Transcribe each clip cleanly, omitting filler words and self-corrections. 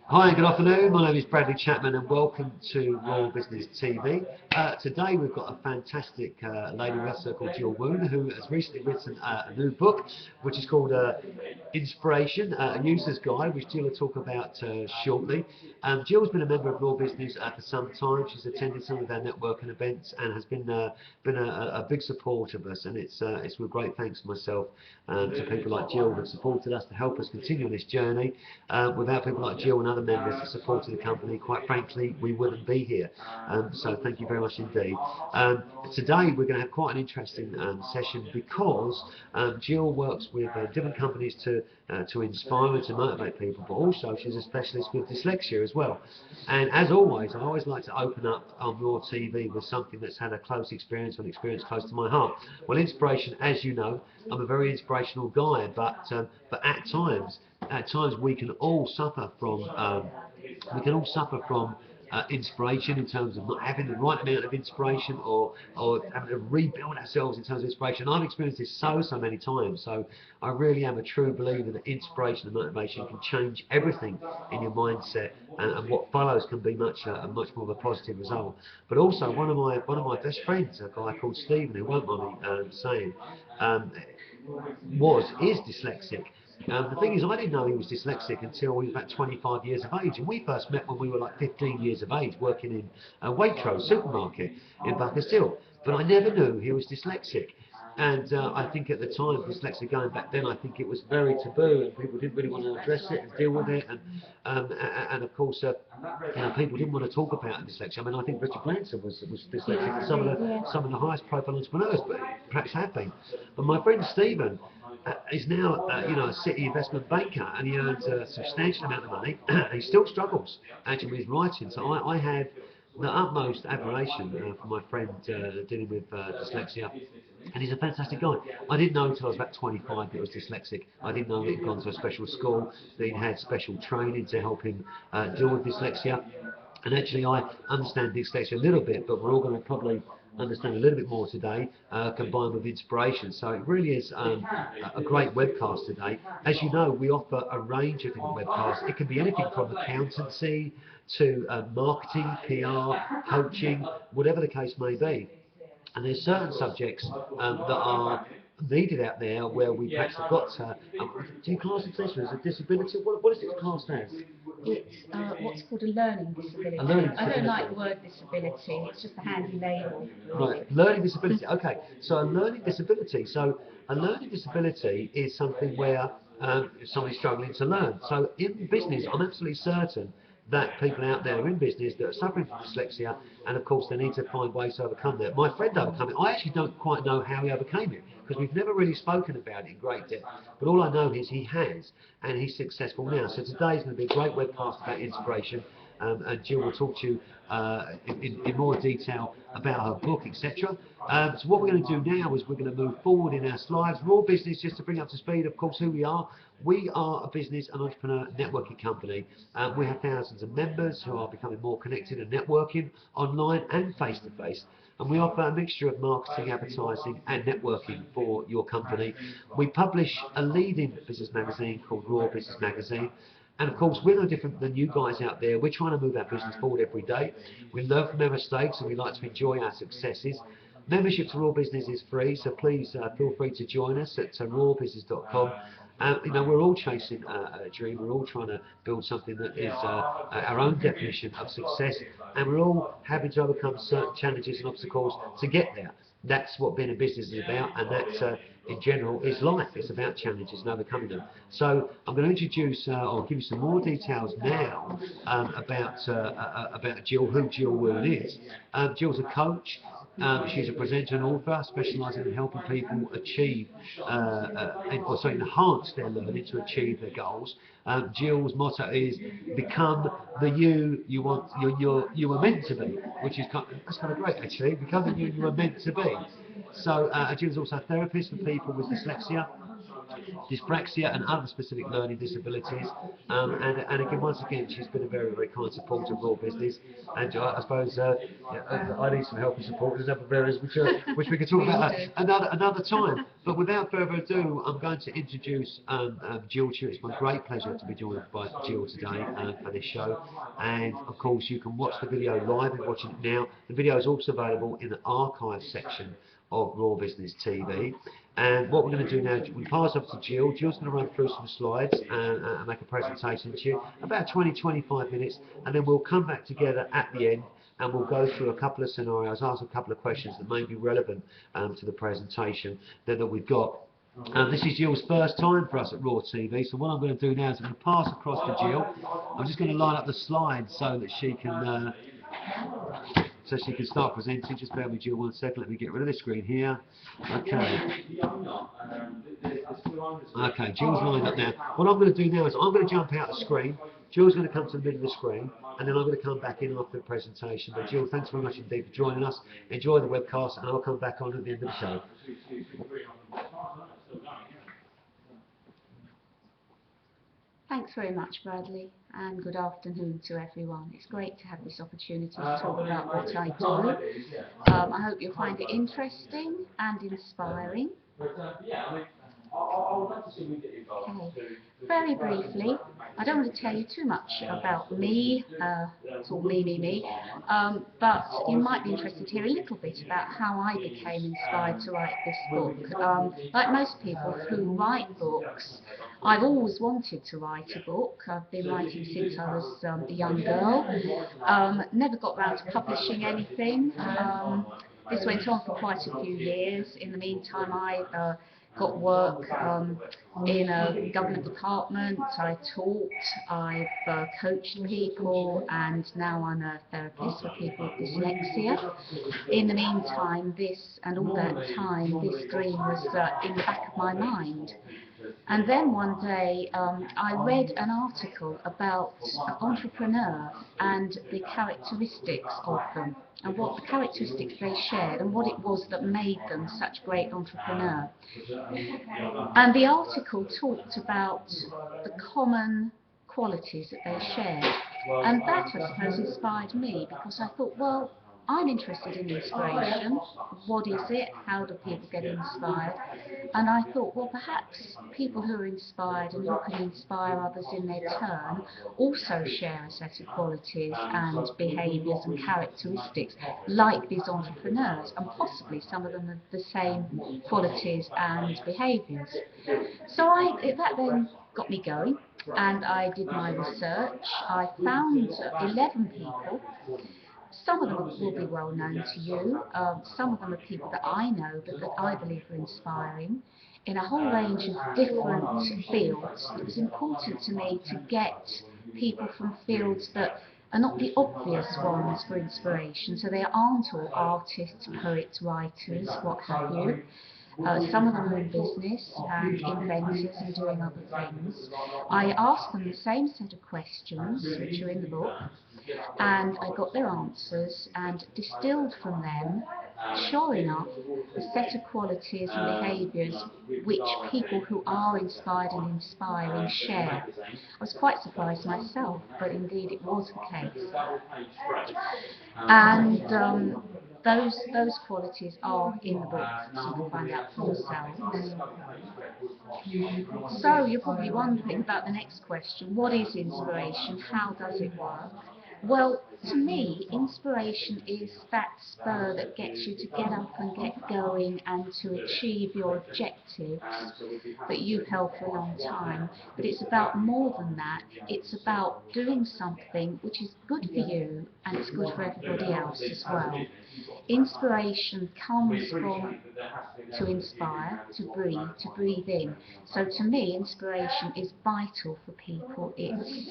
Hi, good afternoon. My name is Bradley Chapman and welcome to Raw Business TV. Today we've got a fantastic lady with us called Gill Woon, who has recently written a new book which is called Inspiration, a User's Guide, which Gill will talk about shortly. Gill's been a member of Raw Business for some time. She's attended some of our networking events and has been a big supporter of us, and it's with great thanks to myself to people like Gill who have supported us to help us continue on this journey. Without people like Gill and other members that supported the company, quite frankly, we wouldn't be here. So thank you very much indeed. Today we're going to have quite an interesting session because Gill works with different companies to inspire and to motivate people, but also she's a specialist with dyslexia as well. And as always, I always like to open up on Raw TV with something that's had a close experience, or an experience close to my heart. Well, inspiration, as you know, I'm a very inspirational guy, but at times we can all suffer from inspiration in terms of not having the right amount of inspiration, or having to rebuild ourselves in terms of inspiration. I've experienced this so many times, so I really am a true believer that inspiration and motivation can change everything in your mindset, and what follows can be much more of a positive result. But also one of my best friends, a guy called Stephen, who won't mind me saying, is dyslexic. The thing is, I didn't know he was dyslexic until he was about 25 years of age, and we first met when we were like 15 years of age, working in a Waitrose supermarket in Bucker's. But I never knew he was dyslexic. And I think at the time, dyslexia going back then, I think it was very taboo, and people didn't really want to address it and deal with it. And of course, people didn't want to talk about dyslexia. I mean, I think Richard Branson was dyslexic, and some of the highest profile entrepreneurs, but perhaps have been. But my friend Stephen is now a city investment banker, and he earns a substantial amount of money. He still struggles actually with his writing. So I have the utmost admiration for my friend dealing with dyslexia. And he's a fantastic guy. I didn't know until I was about 25 that he was dyslexic. I didn't know that he'd gone to a special school, that he'd had special training to help him deal with dyslexia. And actually, I understand dyslexia a little bit, but we're all going to probably understand a little bit more today, combined with inspiration. So it really is a great webcast today. As you know, we offer a range of different webcasts. It can be anything from accountancy to marketing, PR, coaching, whatever the case may be. And there's certain subjects that are needed out there where we perhaps have got do you class dyslexia as a disability? What is it classed as? It's what's called a learning disability. I don't like the word disability, it's just a handy label. Right, learning disability, okay. So a learning disability is something where somebody's struggling to learn. So in business, I'm absolutely certain that people out there in business that are suffering from dyslexia, and of course they need to find ways to overcome that. My friend overcame it. I actually don't quite know how he overcame it, because we've never really spoken about it in great depth, but all I know is he has, and he's successful now. So today is going to be a great webcast about inspiration, and Gill will talk to you in more detail about her book, etc. So what we're going to do now is we're going to move forward in our slides. Raw Business, just to bring up to speed, of course, who we are. We are a business and entrepreneur networking company. We have thousands of members who are becoming more connected and networking online and face-to-face. And we offer a mixture of marketing, advertising and networking for your company. We publish a leading business magazine called Raw Business Magazine. And of course, we're no different than you guys out there. We're trying to move our business forward every day. We learn from our mistakes and we like to enjoy our successes. Membership to Raw Business is free, so please feel free to join us at rawbusiness.com. We're all chasing a dream. We're all trying to build something that is our own definition of success, and we're all having to overcome certain challenges and obstacles to get there. That's what being a business is about, and that in general is life. It's about challenges and overcoming them. So I'm going to introduce or give you some more details now about Gill, who Gill Woon is. Gill's a coach. She's a presenter and author, specialising in helping people achieve, enhance their learning to achieve their goals. Gill's motto is "Become the you were meant to be," which is that's kind of great actually. Become the you were meant to be. So Gill's also a therapist for people with dyslexia. dyspraxia and other specific learning disabilities. And again, once again, she's been a very, very kind supporter of Raw Business. And I suppose I need some help and support in other areas, which we could talk about another time. But without further ado, I'm going to introduce Gill to you. It's my great pleasure to be joined by Gill today for this show. And of course, you can watch the video live and watching it now. The video is also available in the archive section of Raw Business TV. And what we're going to do now, we pass off to Gill. Gill's going to run through some slides and make a presentation to you, about 20-25 minutes, and then we'll come back together at the end and we'll go through a couple of scenarios, ask a couple of questions that may be relevant to the presentation that we've got. This is Gill's first time for us at Raw TV, so what I'm going to do now is I'm going to pass across to Gill. I'm just going to line up the slides so that she can start presenting. Just bear with me, Gill, 1 second. Let me get rid of this screen here. Okay. Okay, Gill's lined up now. What I'm going to do now is I'm going to jump out the screen. Gill's going to come to the middle of the screen, and then I'm going to come back in after the presentation. But Gill, thanks very much indeed for joining us. Enjoy the webcast, and I'll come back on at the end of the show. Thanks very much, Bradley, and good afternoon to everyone. It's great to have this opportunity to talk about what I do. I hope you'll find it interesting and inspiring. Okay. Very briefly, I don't want to tell you too much about me, it's all me, but you might be interested to hear a little bit about how I became inspired to write this book. Like most people who write books, I've always wanted to write a book. I've been writing since I was a young girl. Never got round to publishing anything. This went on for quite a few years. In the meantime, I got work in a government department. I taught, I've coached people, and now I'm a therapist for people with dyslexia. In the meantime, all that time, this dream was in the back of my mind. And then one day I read an article about entrepreneurs and the characteristics of them, and what the characteristics they shared and what it was that made them such great entrepreneurs. And the article talked about the common qualities that they shared, and that, I suppose, inspired me, because I thought, well, I'm interested in inspiration. What is it? How do people get inspired? And I thought, well, perhaps people who are inspired and who can inspire others in their turn also share a set of qualities and behaviours and characteristics like these entrepreneurs, and possibly some of them have the same qualities and behaviours. So that then got me going, and I did my research. I found 11 people. Some of them will be well known to you, some of them are people that I know but that I believe are inspiring, in a whole range of different fields. It was important to me to get people from fields that are not the obvious ones for inspiration, so they aren't all artists, poets, writers, what have you. Some of them are in business and inventors and doing other things. I asked them the same set of questions, which are in the book, and I got their answers and distilled from them, sure enough, a set of qualities and behaviours which people who are inspired and inspiring share. I was quite surprised myself, but indeed it was the case. And those qualities are in the book, so you can find out for yourselves. So you're probably wondering about the next question: what is inspiration? How does it work? Well, to me, inspiration is that spur that gets you to get up and get going and to achieve your objectives that you've held for a long time. But it's about more than that. It's about doing something which is good for you and it's good for everybody else as well. Inspiration comes from to inspire, to breathe in. So to me, inspiration is vital for people. It's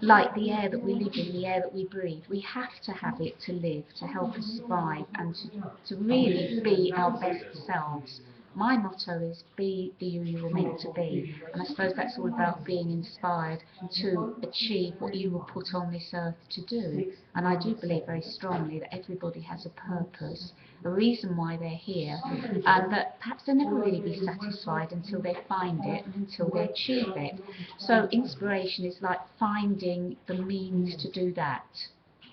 like the air that we live in, the air that we breathe. We have to have it to live, to help us survive, and to really be our best selves My motto is be who you were meant to be, and I suppose that's all about being inspired to achieve what you were put on this earth to do. And I do believe very strongly that everybody has a purpose, a reason why they're here, and that perhaps they'll never really be satisfied until they find it and until they achieve it. So inspiration is like finding the means to do that.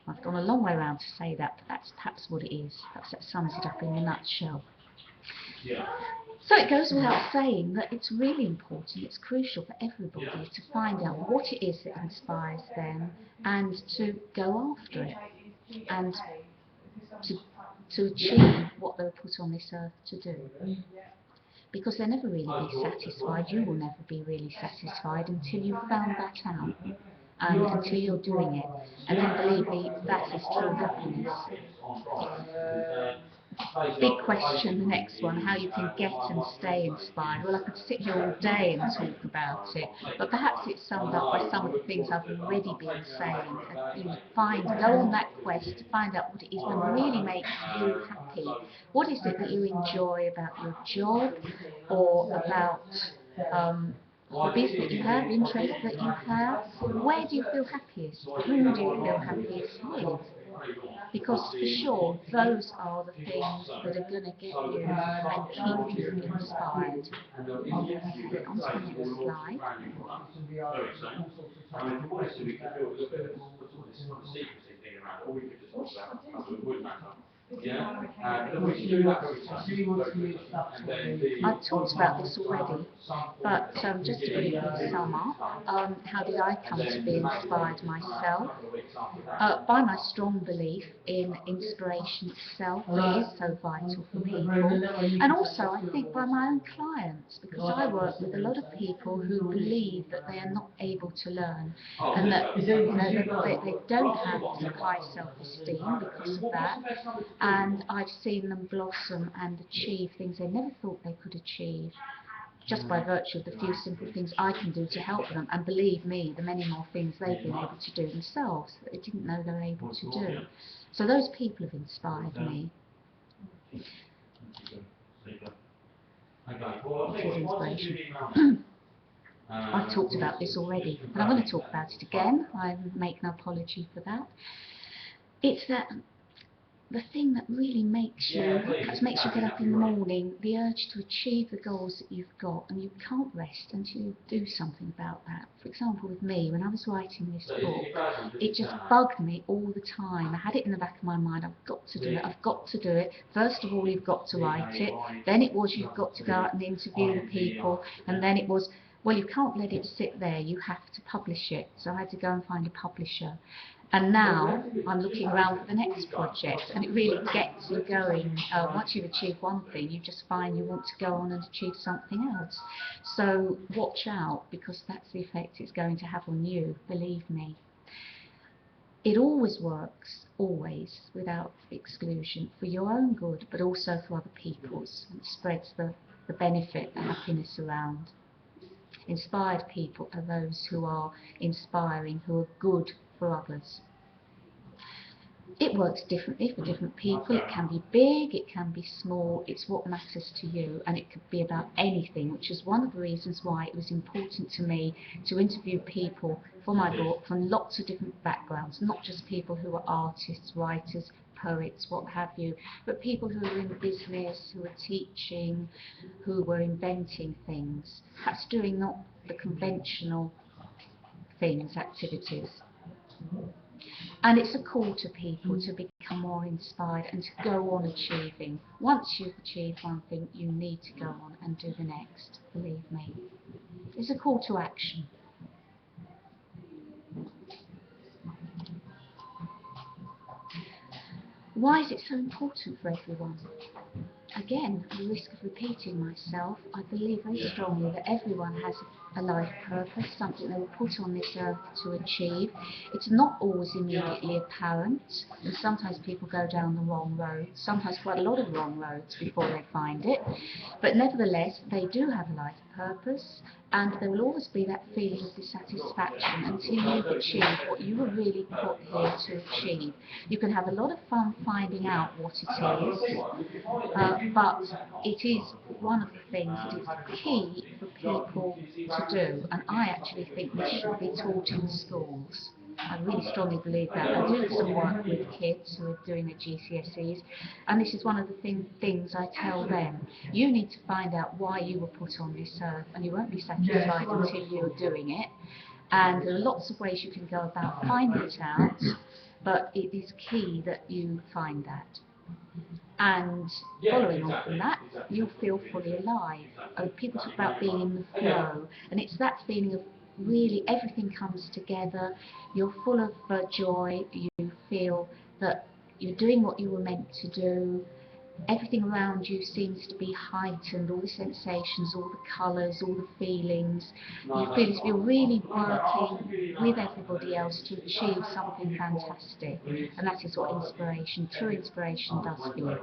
I've gone a long way around to say that, but that's perhaps what it is. Perhaps that sums it up in a nutshell. So it goes without saying that it's really important, it's crucial for everybody to find out what it is that inspires them and to go after it and to achieve what they were put on this earth to do. Because they'll never really be satisfied, you will never be really satisfied until you've found that out and until you're doing it. And then believe me, that is true happiness. Big question, the next one, how you can get and stay inspired. Well, I could sit here all day and talk about it, but perhaps it's summed up by some of the things I've already been saying. Go on that quest to find out what it is that really makes you happy. What is it that you enjoy about your job, or about hobbies that you have, interests that you have? Where do you feel happiest? Who do you feel happiest with? Because for sure, those are the things that are going to get you and keep you inspired. Okay, on to the next slide. I've talked about this already, but just to briefly sum up, how did I come to be inspired myself? By my strong belief in inspiration itself, that is so vital for people, and also I think by my own clients, because I work with a lot of people who believe that they are not able to learn, and that they don't have high self-esteem because of that, and I've seen them blossom and achieve things they never thought they could achieve, just by virtue of the few simple things I can do to help them, and believe me, the many more things they've been able to do themselves that they didn't know they were able to do. So those people have inspired me. It is inspiration. I've talked about this already, but I'm going to talk about it again. I make no apology for that. It's that the thing that really makes you get up in the morning, the urge to achieve the goals that you've got, and you can't rest until you do something about that. For example, with me, when I was writing this book, it just bugged me all the time. I had it in the back of my mind, I've got to do it, I've got to do it. First of all, you've got to write it, then it was you've got to go out and interview the people, and then it was, well, you can't let it sit there, you have to publish it. So I had to go and find a publisher. And now I'm looking around for the next project, and it really gets you going. Once you've achieved one thing, you just find you want to go on and achieve something else. So watch out, because that's the effect it's going to have on you, believe me. It always works, always, without exclusion, for your own good, but also for other people's, and it spreads the benefit, the happiness around. Inspired people are those who are inspiring, who are good for others. It works differently for different people. It can be big, it can be small. It's what matters to you, and it could be about anything, which is one of the reasons why it was important to me to interview people for my book from lots of different backgrounds, not just people who are artists, writers, poets, what have you, but people who are in business, who are teaching, who were inventing things, perhaps doing not the conventional things, activities. And it's a call to people to become more inspired and to go on achieving. Once you've achieved one thing, you need to go on and do the next, believe me. It's a call to action. Why is it so important for everyone? Again, at the risk of repeating myself, I believe very strongly that everyone has a life purpose, something they were put on this earth to achieve. It's not always immediately apparent, and sometimes people go down the wrong road, sometimes quite a lot of wrong roads before they find it, but nevertheless they do have a life purpose, and there will always be that feeling of dissatisfaction until you've achieved what you were really put here to achieve. You can have a lot of fun finding out what it is, but it is one of the things that is key for people to do, and I actually think this should be taught in schools. I really strongly believe that. I do some work with kids who are doing their GCSEs, and this is one of the things I tell them. You need to find out why you were put on this earth, and you won't be satisfied until you're doing it. And there are lots of ways you can go about finding it out, but it is key that you find that. And following on from that, you'll feel fully alive. People talk about being in the flow, and it's that feeling of really everything comes together. You're full of joy. You feel that you're doing what you were meant to do. Everything around you seems to be heightened, all the sensations, all the colours, all the feelings. You feel as if you're really working with everybody else to achieve something fantastic. And that is what inspiration, true inspiration, does for you.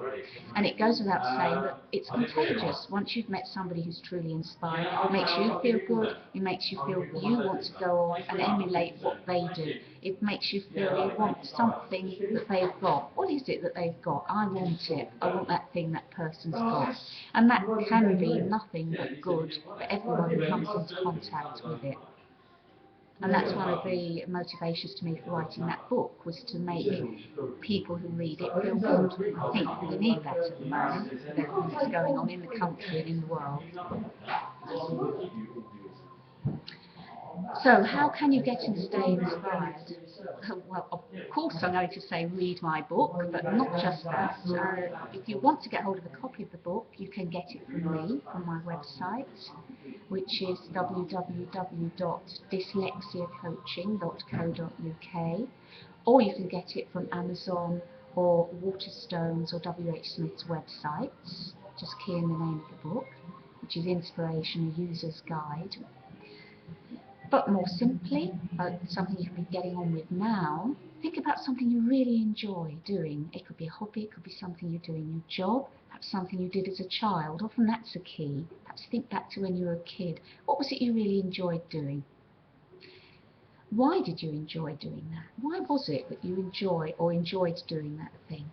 And it goes without saying that it's contagious. Once you've met somebody who's truly inspired, it makes you feel good, it makes you feel you want to go on and emulate what they do. It makes you feel you want something that they've got. What is it that they've got? I want it. I want that thing that person's got. And that can be nothing but good for everyone who comes into contact with it. And that's one of the motivations to me for writing that book, was to make people who read it feel good. I think we need that at the moment, with everything that's going on in the country and in the world. So how can you get and stay inspired? Well, of course I'm going to say read my book, but not just that. If you want to get hold of a copy of the book, you can get it from me, from my website, which is www.dyslexiacoaching.co.uk, or you can get it from Amazon or Waterstones or W.H. Smith's websites. Just key in the name of the book, which is Inspiration, a User's Guide. But more simply, something you can be getting on with now, think about something you really enjoy doing. It could be a hobby, it could be something you do in your job, perhaps something you did as a child. Often that's a key. Perhaps think back to when you were a kid. What was it you really enjoyed doing? Why did you enjoy doing that? Why was it that you enjoyed doing that thing?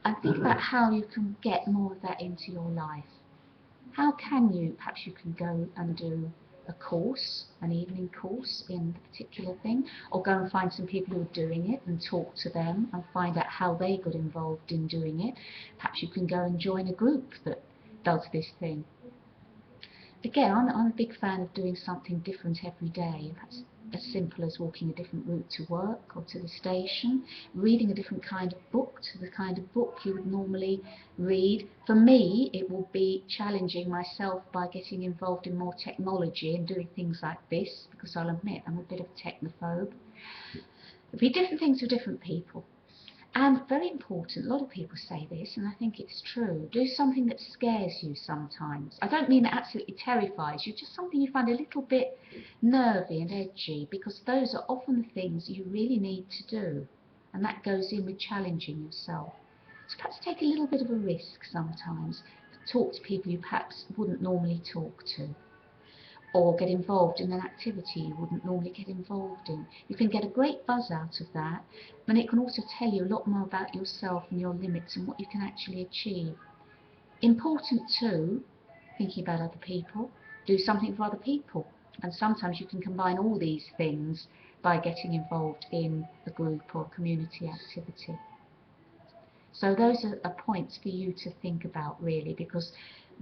And think about how you can get more of that into your life. How can you, perhaps you can go and do a course, an evening course in the particular thing, or go and find some people who are doing it and talk to them and find out how they got involved in doing it. Perhaps you can go and join a group that does this thing. Again, I'm a big fan of doing something different every day. Perhaps as simple as walking a different route to work or to the station, reading a different kind of book to the kind of book you would normally read. For me, it will be challenging myself by getting involved in more technology and doing things like this, because I'll admit I'm a bit of a technophobe. It'll be different things for different people. And very important, a lot of people say this, and I think it's true, do something that scares you sometimes. I don't mean that absolutely terrifies you, just something you find a little bit nervy and edgy, because those are often the things you really need to do. And that goes in with challenging yourself. So perhaps take a little bit of a risk sometimes. Talk to people you perhaps wouldn't normally talk to, or get involved in an activity you wouldn't normally get involved in. You can get a great buzz out of that, and it can also tell you a lot more about yourself and your limits and what you can actually achieve. Important too, thinking about other people, do something for other people, and sometimes you can combine all these things by getting involved in a group or a community activity. So those are points for you to think about, really, because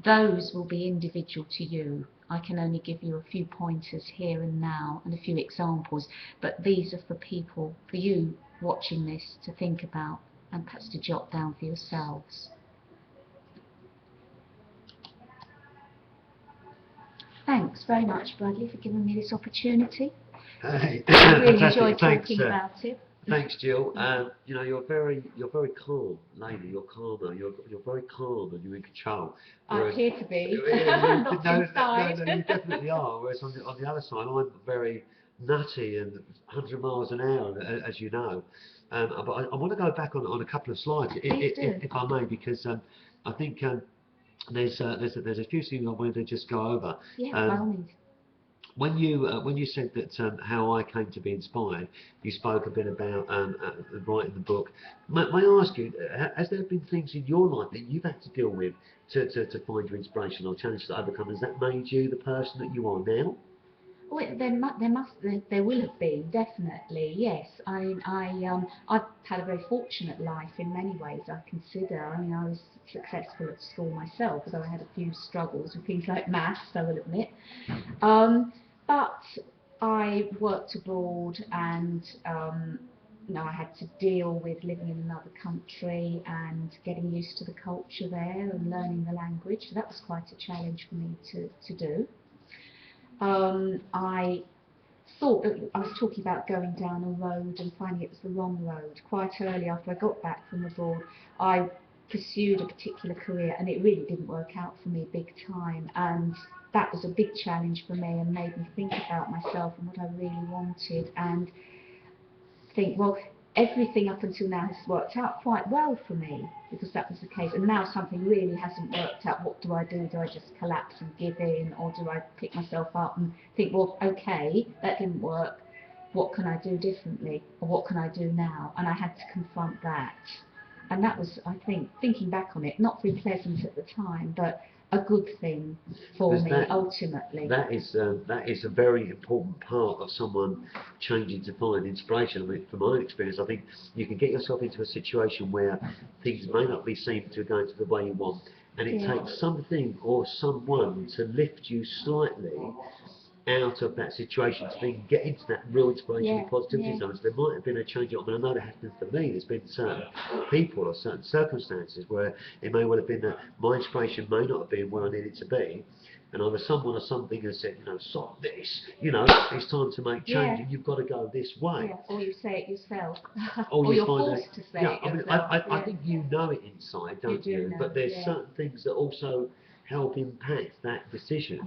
those will be individual to you. I can only give you a few pointers here and now and a few examples, but these are for people, for you watching this, to think about and perhaps to jot down for yourselves. Thanks very much, Bradley, for giving me this opportunity. Hey, I really enjoyed talking about it. Thanks, Gill. You know, you're very calm, lady. You're calmer. You're very calm and you're in control. I appear to be. No, Inside. you definitely are. Whereas on the other side, I'm very nutty and 100 miles an hour, as you know. But I want to go back on a couple of slides, if I may, because I think there's a few things I wanted to just go over. Yeah, by all means. When you said that how I came to be inspired, you spoke a bit about writing the book. May I ask you, has there been things in your life that you've had to deal with to find your inspiration or challenges to overcome? Has that made you the person that you are now? Well, there will have been, definitely, yes. I mean, I've had a very fortunate life in many ways, I consider. I mean, I was successful at school myself, although I had a few struggles with things like maths, I will admit. But I worked abroad, and I had to deal with living in another country and getting used to the culture there and learning the language. So that was quite a challenge for me to do. I thought that I was talking about going down a road and finding it was the wrong road. Quite early after I got back from abroad, I pursued a particular career and it really didn't work out for me big time, and that was a big challenge for me and made me think about myself and what I really wanted, and think, well, everything up until now has worked out quite well for me because that was the case, and now something really hasn't worked out. What do I do? Do I just collapse and give in, or do I pick myself up and think, well, okay, that didn't work, what can I do differently, or what can I do now? And I had to confront that, and that was, I think, thinking back on it, not very pleasant at the time, but a good thing for me ultimately. That is a very important part of someone changing to find inspiration. I mean, from my experience, I think you can get yourself into a situation where things may not be seen to go the way you want, and it takes something or someone to lift you slightly out of that situation to then get into that real inspiration and positivity zone. So there might have been a change. I mean, I know that happens for me. There's been certain people or certain circumstances where it may well have been that my inspiration may not have been where I needed to be, and either someone or something has said, stop this, it's time to make change and you've got to go this way. Or you say it yourself. Or you're forced to say it I mean, yourself. I think you know it inside, don't you? But there's certain things that also help impact that decision.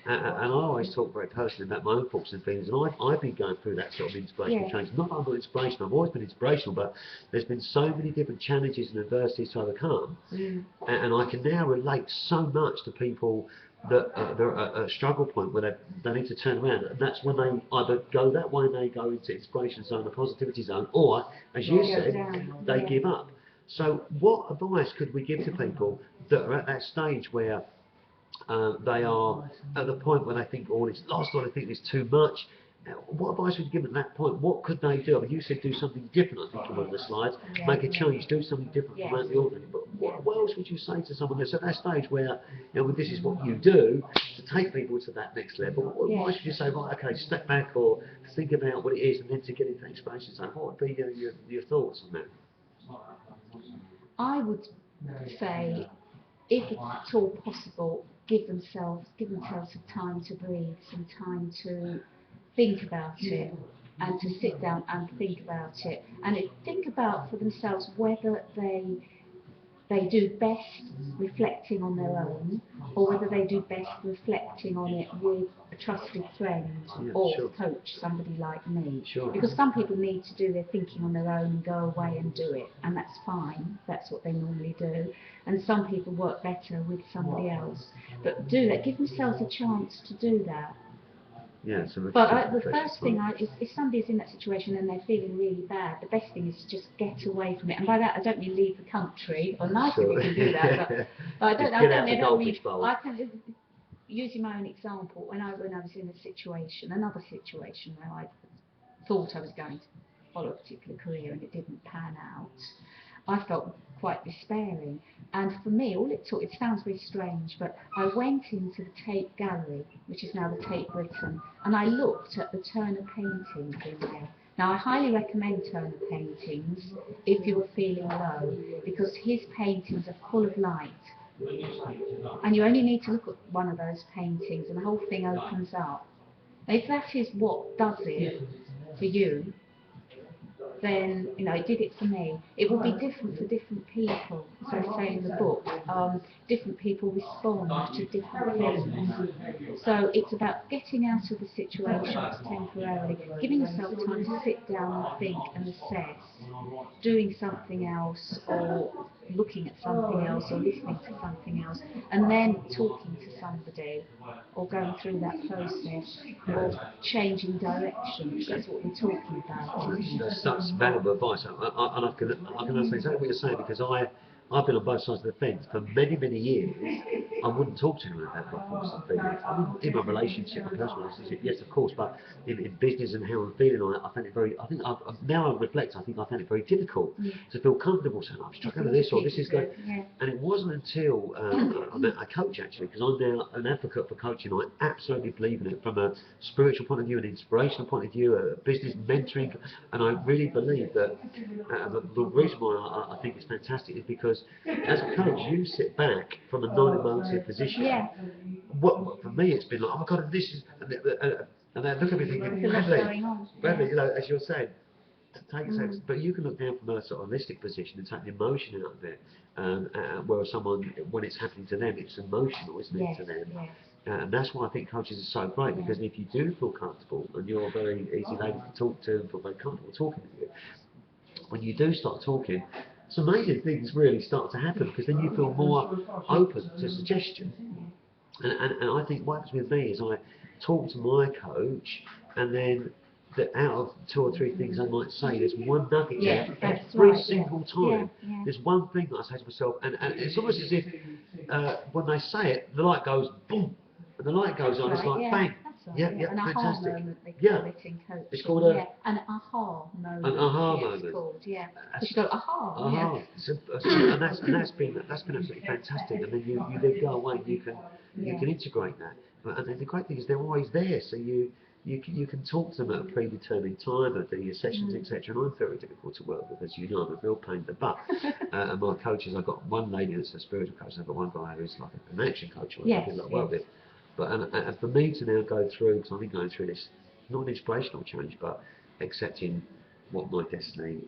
And I always talk very personally about my own faults and things, and I've been going through that sort of inspirational change. Not that I'm not inspirational, I've always been inspirational, but there's been so many different challenges and adversities to overcome, and I can now relate so much to people that they're at a struggle point where they need to turn around, and that's when they either go that way and they go into inspiration zone, the positivity zone, or, as you said, they give up. So what advice could we give to people that are at that stage where they are at the point where they think, oh, it's lost, or they think it's too much? What advice would you give them at that point? What could they do? I mean, you said do something different, I think, in one of the slides. Make a change, do something different from the ordinary. But what else would you say to someone that's at that stage where, this is what you do to take people to that next level? What advice would you say, right, okay, step back or think about what it is and then to get into inspiration zone? What would be your thoughts on that? I would say, if it's at all possible, give themselves some time to breathe, some time to think about it, and to sit down and think about it, and think about for themselves whether they do best reflecting on their own, or whether they do best reflecting on it with a trusted friend or coach, somebody like me. Because some people need to do their thinking on their own and go away and do it, and that's fine, that's what they normally do. And some people work better with somebody else. But do that, give themselves a chance to do that. But the first thing if somebody's in that situation and they're feeling really bad, the best thing is to just get away from it. And by that, I don't mean leave the country. Or nice if you can do that, but I don't mean. I can, using my own example, when I was in another situation where I thought I was going to follow a particular career and it didn't pan out, I felt quite despairing. And for me, all it took, it sounds very strange, but I went into the Tate Gallery, which is now the Tate Britain, and I looked at the Turner paintings in there. Now, I highly recommend Turner paintings if you are feeling low, because his paintings are full of light. And you only need to look at one of those paintings and the whole thing opens up. Now, if that is what does it for you, then, it did it for me. It will be different for different people, as I say in the book. Different people respond to different things. So it's about getting out of the situations temporarily, giving yourself time to sit down and think and assess, doing something else, or looking at something else or listening to something else, and then talking to somebody or going through that process of changing direction. That's what we're talking about, isn't it? That's such valuable advice, and I can understand exactly what you're saying, because I've been on both sides of the fence for many, many years. I wouldn't talk to anyone about my thoughts and feelings. I mean, in my relationship, my personal relationship, yes, of course, but in business and how I'm feeling on it, I found it very, now I reflect, I think I found it very difficult to feel comfortable saying, I'm struggling with this, or this is going, and it wasn't until I met a coach, actually, because I'm now an advocate for coaching. I absolutely believe in it from a spiritual point of view, an inspirational point of view, a business mentoring, and I really believe that the reason why I think it's fantastic is because as a coach, you sit back from a non-emotive position. What for me, it's been like, oh my God, this is, and then look at me thinking, Bradley, you know, as you're saying, take a second, but you can look down from a sort of holistic position and take the emotion out of it. Whereas someone, when it's happening to them, it's emotional, isn't it, to them? And that's why I think coaches are so great, because if you do feel comfortable and you're a very easy lady to talk to and feel very comfortable talking to you, when you do start talking, some amazing things really start to happen, because then you feel more open to suggestion. And I think what happens with me is I talk to my coach, and then out of 2 or 3 things I might say, there's one nugget there every single time. There's one thing that I say to myself, and it's almost as if when they say it, the light goes boom, and the light goes on, it's like bang. An aha moment, they call it in coaching. It's called an aha moment. An aha moment. It's called, because you go, aha. And that's been absolutely fantastic. And then you then go away and you can integrate that. And then the great thing is they're always there, so you can talk to them at a predetermined time and do your sessions, etc. And I'm very difficult to work with, as you know. I'm a real pain in the butt. And my coaches, I've got one lady that's a spiritual coach, and I've got one guy who's like an action coach, who I do a lot of work with. But and for me to now go through, because I've been going through this, not an inspirational change, but accepting what my destiny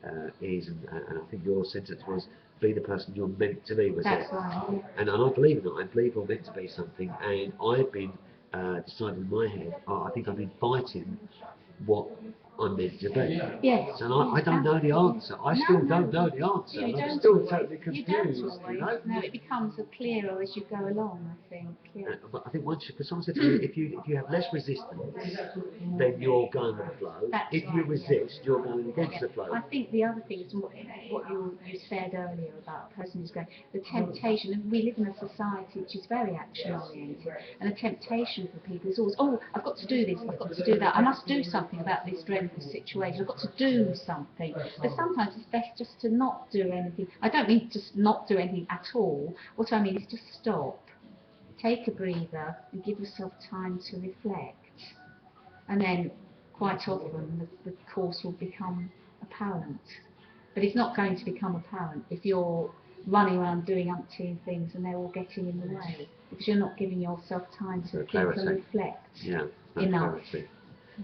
is, and I think your sentence was, be the person you're meant to be, was it? Right. And I believe in that. I believe I'm meant to be something, and I've been deciding in my head, I think I've been fighting what I'm meant to be. Yes. And I don't know the answer. I still don't know the answer. You I'm don't still always. totally confused. You don't always. No, it becomes clearer as you go along, I think. But I think once, because someone said to me, if you have less resistance, then you're going with the flow. If you resist, you're going against the flow. I think the other thing is what you said earlier about a person who's going, the temptation, and we live in a society which is very action-oriented, and the temptation for people is always, oh, I've got to do this, I've got to do that, I must do something about this dreadful situation, I've got to do something. But sometimes it's best just to not do anything. I don't mean just not do anything at all. What I mean is just stop. Take a breather and give yourself time to reflect, and then quite often the course will become apparent. But it's not going to become apparent if you're running around doing umpteen things and they're all getting in the way, because you're not giving yourself time to think and reflect enough.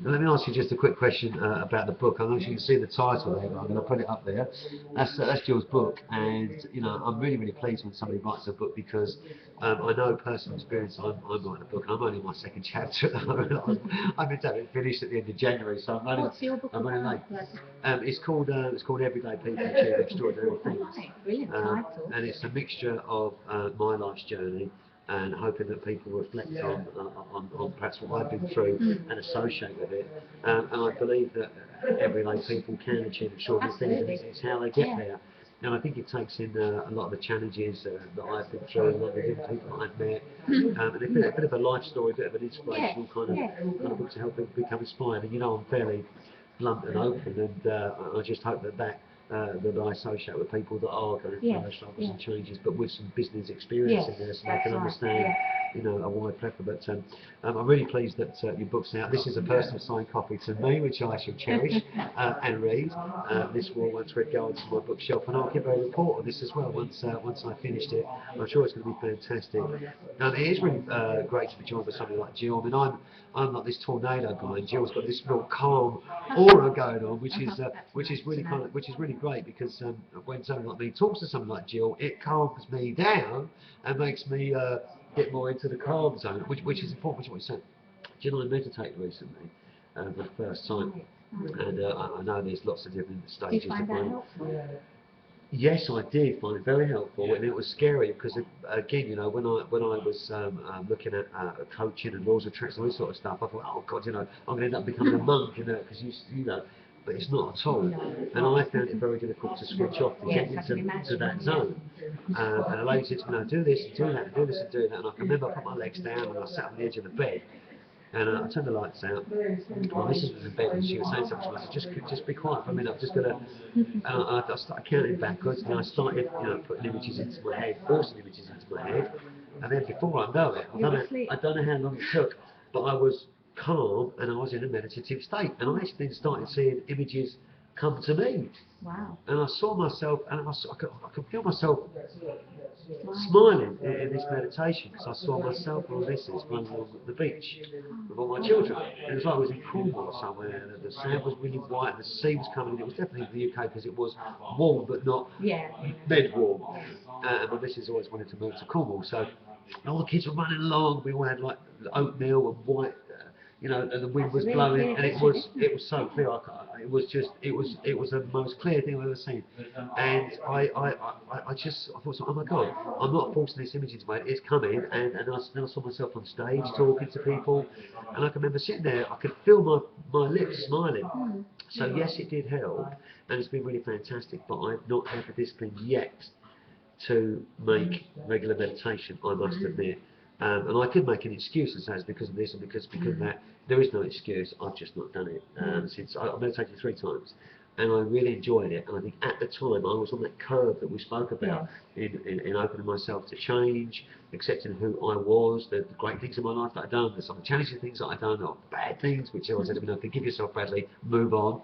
Now, let me ask you just a quick question about the book. I don't know if you can see the title there, but I'm going to put it up there. That's Gill's book, and you know, I'm really, really pleased when somebody writes a book, because I know personal experience. I'm writing a book, and I'm only in my 2nd chapter at the moment. I'm meant to have it finished at the end of January, so What's your book about? late. It's called Everyday People Achieve Extraordinary Things. Brilliant title. And it's a mixture of my life's journey, and hoping that people reflect on perhaps what I've been through and associate with it. And I believe that everyday people can achieve extraordinary things, and it's how they get there. And I think it takes in a lot of the challenges that I've been through, a lot of the different people that I've met, and a bit of a life story, a bit of an inspirational kind of book to help people become inspired. And you know, I'm fairly blunt and open, and I just hope that I associate with people that are going through those struggles and changes, but with some business experience in there, so they can understand, you know, a wide plethora. But I'm really pleased that your book's out. This is a personal signed copy to me, which I shall cherish and read. This will, once read, go onto my bookshelf, and I'll give a report of this as well once I finished it. I'm sure it's going to be fantastic. It is really great to be joined by somebody like Gill. I mean, I'm like this tornado guy, and Gill's got this real calm aura going on, which is really great, because when somebody like me talks to someone like Gill, it calms me down and makes me get more into the calm zone, which is important, which is what you're saying. Gill and I meditated recently for the first time, and I know there's lots of different stages. Do you find that helpful? Yes, I did find it very helpful, and it was scary because, again, you know, when I was looking at coaching and laws of attraction, all this sort of stuff, I thought, oh God, you know, I'm going to end up becoming a monk, you know, because you know, but it's not at all. And I found it very difficult to switch off to get into that zone. And a lady said to me, no, do this, and do that, and do this, and do that. And I can remember I put my legs down and I sat on the edge of the bed. And I turned the lights out. My missus was in bed and she was saying something to me. I said, just be quiet for a minute. I'm just going to... And I started counting backwards and I started, you know, putting images into my head, forcing images into my head. And then before I know it, I don't know how long it took, but I was calm and I was in a meditative state. And I then started seeing images come to me. Wow. And I saw myself, and I could feel myself smiling in this meditation because I saw myself and my missus running along the beach with all my children. It was like I was in Cornwall somewhere, and the sand was really white, and the sea was coming in. It was definitely the UK because it was warm, but not mid-warm. And my missus always wanted to move to Cornwall, so all the kids were running along. We all had like oatmeal and white. You know, and the wind was blowing, and it was so clear. It was the most clear thing I've ever seen. And I thought, oh my God, I'm not forcing this image into my head. It's coming, and then I saw myself on stage talking to people, and I can remember sitting there. I could feel my lips smiling. So yes, it did help, and it's been really fantastic. But I've not had the discipline yet to make regular meditation, I must admit. And I could make an excuse and say it's because of this and because of that. There is no excuse. I've just not done it since I've meditated 3 times, and I really enjoyed it. And I think at the time I was on that curve that we spoke about in opening myself to change, accepting who I was, the great things in my life that I've done, the some challenging things that I've done, or bad things, which I said to me, no, forgive yourself, Bradley, move on.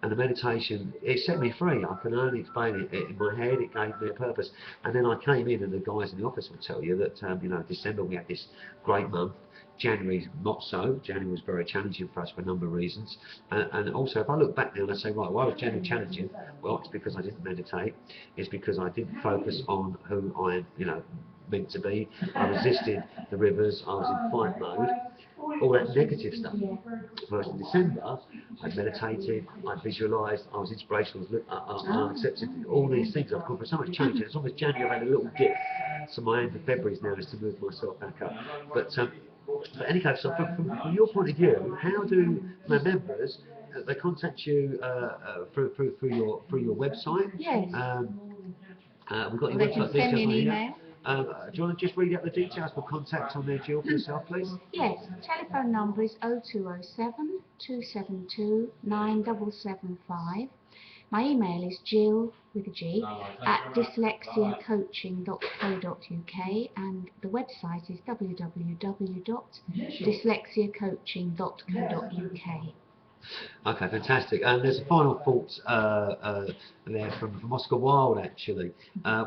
And the meditation, it set me free. I can only explain it. In my head, it gave me a purpose. And then I came in, and the guys in the office will tell you that, you know, December we had this great month. January not so. January was very challenging for us for a number of reasons. And also, if I look back now and I say, right, why was January challenging? Well, it's because I didn't meditate. It's because I didn't focus on who I am, you know, meant to be. I resisted the rivers. I was in fight mode. All that negative stuff. Whereas in December, I meditated, I visualised, I was inspirational, I accepted all these things. I've gone through so much change, and it's almost January I've had a little dip. So my end of February now is to move myself back up. But anyhow, so from your point of view, how do my members they contact you through your website? Yes. We've got your They website can send me an details on email. here. Do you want to just read out the details for contact on there, Gill, for yourself, please? Yes, telephone number is 0207 272 9775. My email is Gill with a G at dyslexiacoaching.co.uk, and the website is www.dyslexiacoaching.co.uk. Okay, fantastic. And there's a final thought there from Oscar Wilde, actually.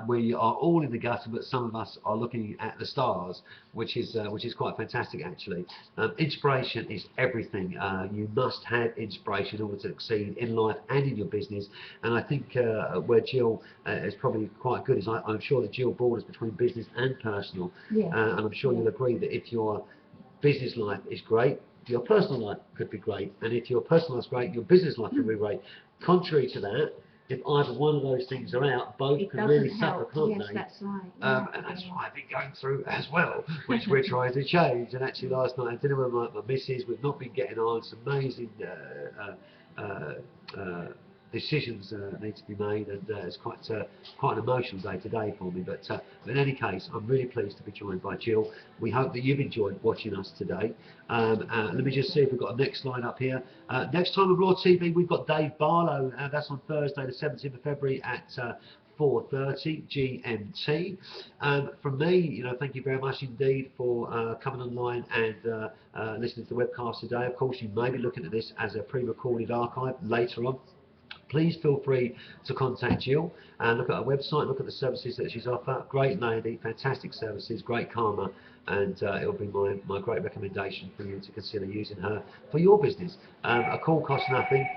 We are all in the gutter, but some of us are looking at the stars, which is quite fantastic, actually. Inspiration is everything. You must have inspiration in order to succeed in life and in your business. And I think where Gill is probably quite good is I'm sure that Gill borders between business and personal. Yeah. And I'm sure you'll agree that if your business life is great, your personal life could be great, and if your personal life's great, your business life could be great. Contrary to that, if either one of those things are out, both can really suffer, can't yes, they? that's right. And that's what I've been going through as well, which we're trying to change. And actually, last night I had dinner with my missus. We've not been getting on. Some amazing decisions need to be made, and it's quite an emotional day today for me. But in any case, I'm really pleased to be joined by Gill. We hope that you've enjoyed watching us today. Let me just see if we've got a next line up here. Next time on Raw TV, we've got Dave Barlow. That's on Thursday, the 17th of February at 4:30 GMT. From me, thank you very much indeed for coming online and listening to the webcast today. Of course, you may be looking at this as a pre-recorded archive later on. Please feel free to contact Gill and look at her website, look at the services that she's offered. Great lady, fantastic services, great karma, and it'll be my great recommendation for you to consider using her for your business. A call costs nothing,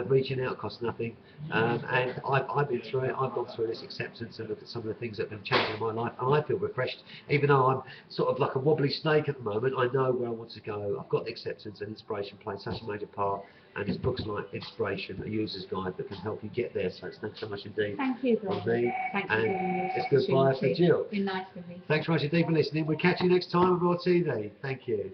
reaching out costs nothing, and I've been through it. I've gone through this acceptance and looked at some of the things that have been changing in my life, and I feel refreshed. Even though I'm sort of like a wobbly snake at the moment, I know where I want to go. I've got the acceptance, and inspiration playing such a major part. and his books like Inspiration, a user's guide that can help you get there. So thanks so much indeed. Thank you, From Roger. me, Thanks for and giving me this it's goodbye for opportunity. Gill. Been nice of me. Thanks very much indeed for listening. We'll catch you next time with more TV. Thank you.